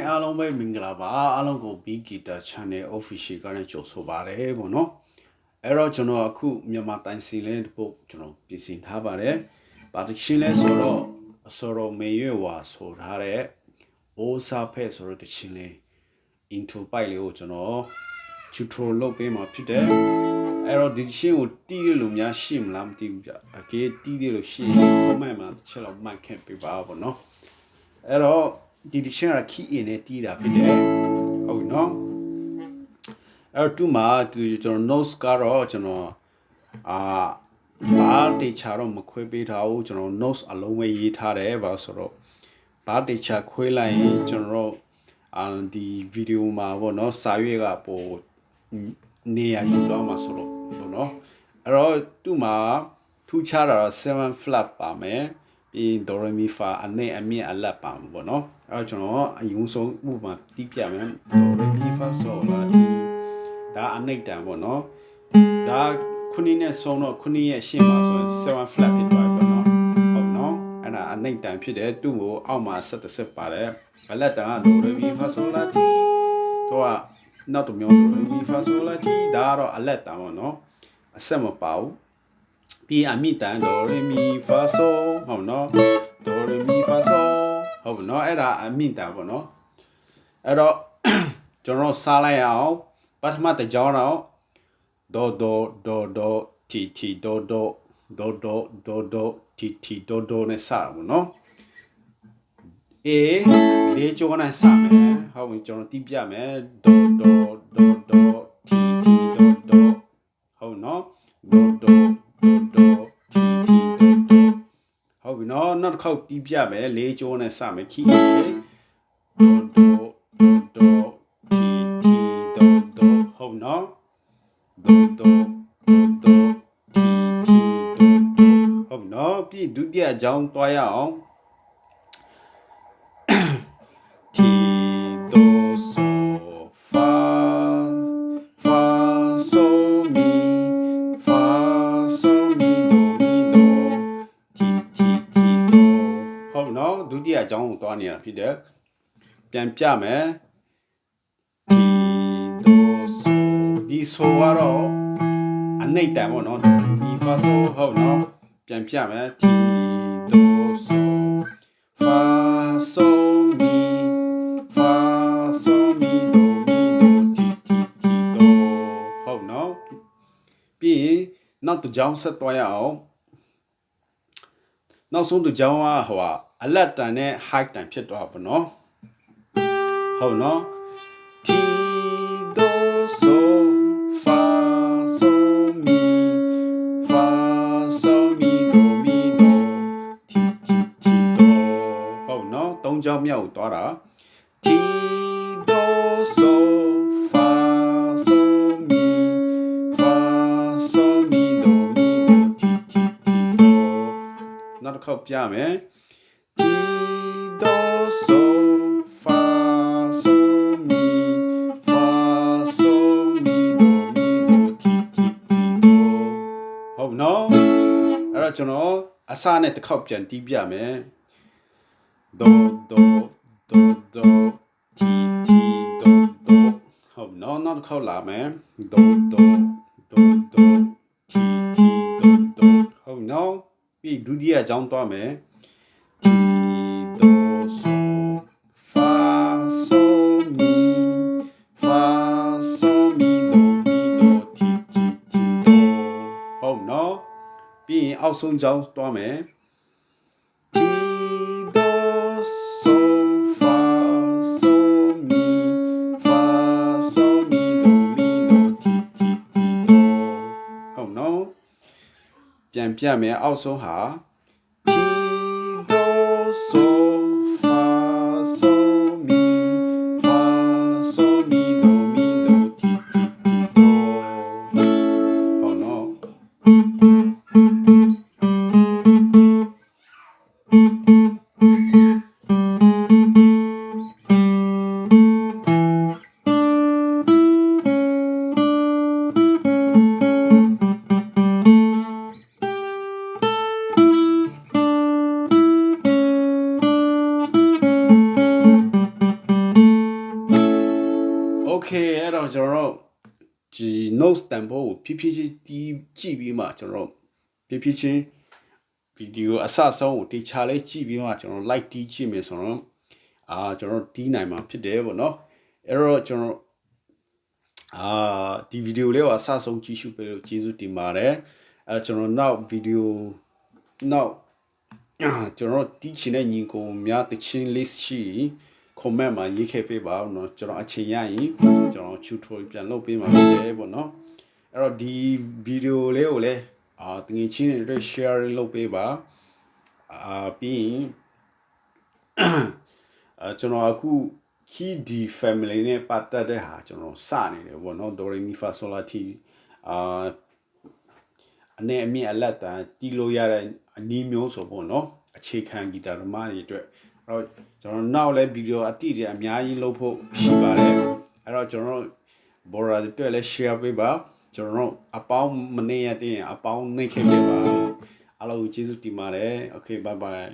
အားလုံးပဲမင်္ဂလာပါအားလုံးကို Big Guitar Channel Official ကနေကြိုဆိုပါတယ်ပေါ့နော်အဲ့တော့ကျွန်တော်အခုမြန်မာတိုင်းစီလဲတစ်ပုတ်ကျွန်တော်ပြင်ဆင်ထားပါတယ်ပါတချင်းလဲဆိုတော့အစောတော်မေရွေဝါဆိုထားတဲ့အိုးစားဖက်ဆိုတော့တချင်းလဲ intro ပိုက်လေးကိုကျွန်တော် tutorial လုပ်ပေးမှာဖြစ်တယ်အဲ့တော့ဒီချင်းကိုတီးရလို့များရှိမလားမသိဘူးကြအကေးတီးရလို့ရှိရင် comment မှာတစ်ချက်လောက်မှတ်ခဲ့ပေးပါပေါ့နော်အဲ့တော့ဒီချင်းက key in နဲ့တီးတာဖြစ်တယ်ဟုတ်နော်အဲ့တော့သူ့မှာကျွန်တော် notes ကတော့ကျွန်တော်ဘာတေချာတော့မခွဲပေးထားဘူးကျွန်တော် notes အလုံးပဲရေးထားတယ်ဘာဆိုတော့ဘာတေချာခွဲလိုက်ရင်ကျွန်တော်ဒီဗီဒီယိုမှာပေါ့နော်စာရွက်ကပိုနေရာယူတော့မှာဆိုတော့ပေါ့နော်အဲ့တော့သူ့မှာထူးခြားတာ7 flat ပါမယ်ပြီး do re mi fa အနေအမြင့်အလတ်ပါမှာပေါ့နော်အဲ့တော့ကျွန်တော်အရင်ဆုံးဥပမာတီးပြမယ် do re mi fa sol la ti ဒါအနိတ်တန်ပေါ့နော်ဒါခုနှစ်နဲ့ဆုံးတော့ခုနှစ်ရဲ့ရှေ့မှာဆိုရင်7 flat ဖြစ်သွားပြီပေါ့နော်ဟုတ်နော်အဲ့ဒါအနိတ်တန်ဖြစ်တယ်သူ့ကိုအောက်မှာဆက်ပါတယ်အလတ်တန်က do re mi fa sol la ti တော့နောက်တစ်မျိုး do re mi fa sol la ti ဒါကတော့အလတ်တန်ပေါ့နော်အဆက်မပါဘူးပြီးအမြင့်တန် do re mi fa sol ဟုတ်နော် do re mi fa sol ဟုတ်နော်အဲ့ဒါအမြင့်တန်ပေါ့နော်အဲ့တော့ကျွန်တော်စားလိုက်အောင်ပထမတစ်ကြောင်းတော့ do ti ti do ti ti do နဲ့စတာပေါ့နော်လေးကြောနဲ့စမယ်ဟုတ်ပြီကျွန်တော်တီးပြမယ် do ti ti do ဟုတ်နော် do ti ti do ဟုတ်ပြီနော်နောက်တစ်ခေါက်တီးပြမယ်လေးကြောနဲ့စမယ် key do ti ti do ဟုတ်နော် do ti ti do ဟုတ်နော်ပြီးဒုတိယအကြောင်းတွားရအောင်ti do so fa so mi fa so mi do ti ti do ဟုတ်နော်ဒုတိယအကြောင်းကိုတွားနေတာဖြစ်တယ်ပြန်ပြမယ် ti do so ဒီ so ကတော့အနိတ်တန်ပေါ့နော် mi fa so ဟုတ်နော်ပြန်ပြမယ် ti do so fa so mi fa so mi do ti ti do ဟုတ်နော်ပြီးနောက်တစ်ကြောင်းဆက်သွားရအောင်နောက်ဆုံးတစ်ကြောင်းကအလတ်တန်နဲ့ high တန်ဖြစ်သွားပါနော်ဟုတ်နော် ti do so fa so mi fa so mi do ti ti do ဟုတ်နော်သုံးကြောင်းမြောက်သွားတာ ti do so fa so mi fa so mi do ti ti do နောက်တစ်ခေါက်ပြမယ် ti do so fa so mi fa so mi do ti ti do ဟုတ်နော်အဲ့တော့ကျွန်တော်အစနဲ့တစ်ခေါက်ပြန်တီးပြမယ် do ti ti do ဟုတ်နော်နောက်တစ်ခေါက်လာမယ် do ti ti do ဟုတ်နော်ပြ ပြီးဒုတိယအကြောင်းသွားမယ်တီဒိုဆိုဖာဆိုမီဖာဆိုမီဒိုတီဒိုဟုတ်နော်ပြီးရင်အောက်ဆုံးကြောင်းသွားမယ်တီဒိုဆိုဖာဆိုမီဖာဆိုမီဒိုတီဒိုဟုတ်နော်ပြန်ပြမယ်အောက်ဆုံးဟာတီဒိုဆိုဖာဆိုမီဖာဆိုမီဒိုတီဒိုဟုတ်နော်โอเคအဲ့တော့ကျွန်တော်တို့ဒီ notes tempo ကိုဖြည်းဖြည်းချင်းတီးကြည့်ပြီးမှကျွန်တော်တို့ဖြည်းဖြည်းချင်းဗီဒီယိုအစဆုံးကိုတေချာလေးကြည့်ပြီးမှကျွန်တော် like တီးကြည့်မယ်ဆိုတော့ကျွန်တော်တီးနိုင်မှာဖြစ်တယ်ပေါ့နော်အဲ့တော့ကျွန်တော်ဒီဗီဒီယိုလေးကိုအစဆုံးကြည့်ရှုပေးလို့ကျေးဇူးတင်ပါတယ်အဲ့ကျွန်တော်နောက်ဗီဒီယိုနောက်ကျွန်တော်တီးချင်တဲ့ညီကိုများတချင်းလေးရှိcomment မှာရေးခဲ့ပေးပါဦးเนาะကျွန်တော်အချိန်ရရင်ကျွန်တော် tutorial ပြန်လုပ်ပေးမှာဖြစ်တယ်ပေါ့เนาะအဲ့တော့ဒီဗီဒီယိုလေးကိုလည်းတကယ်ချင်းတွေ share လုပ်ပေးပါပြီးရင်ကျွန်တော်အခု key d family နဲ့ပတ်သက်တဲ့ဟာကျွန်တော်စနေတယ်ပေါ့เนาะ do re mi fa sol la ti အနေအမြင့်အလက်တန်တီးလို့ရတဲ့အနည်းမျိုးဆိုပေါ့เนาะအခြေခံဂီတာသမားတွေအတွက်အဲ့တော့ကျွန်တော်နောက်လည်းဗီဒီယိုအတိအကျအများကြီးလုပ်ဖို့ရှိပါတယ်အဲ့တော့ကျွန်တော်ဘော်ရာတွေအတွက်လည်း share ပေးပါကျွန်တော်အပေါင်းမနေရတဲ့အပေါင်းနှိမ့်ခဲ့ပေးပါအားလုံးကျေးဇူးတင်ပါတယ် okay bye bye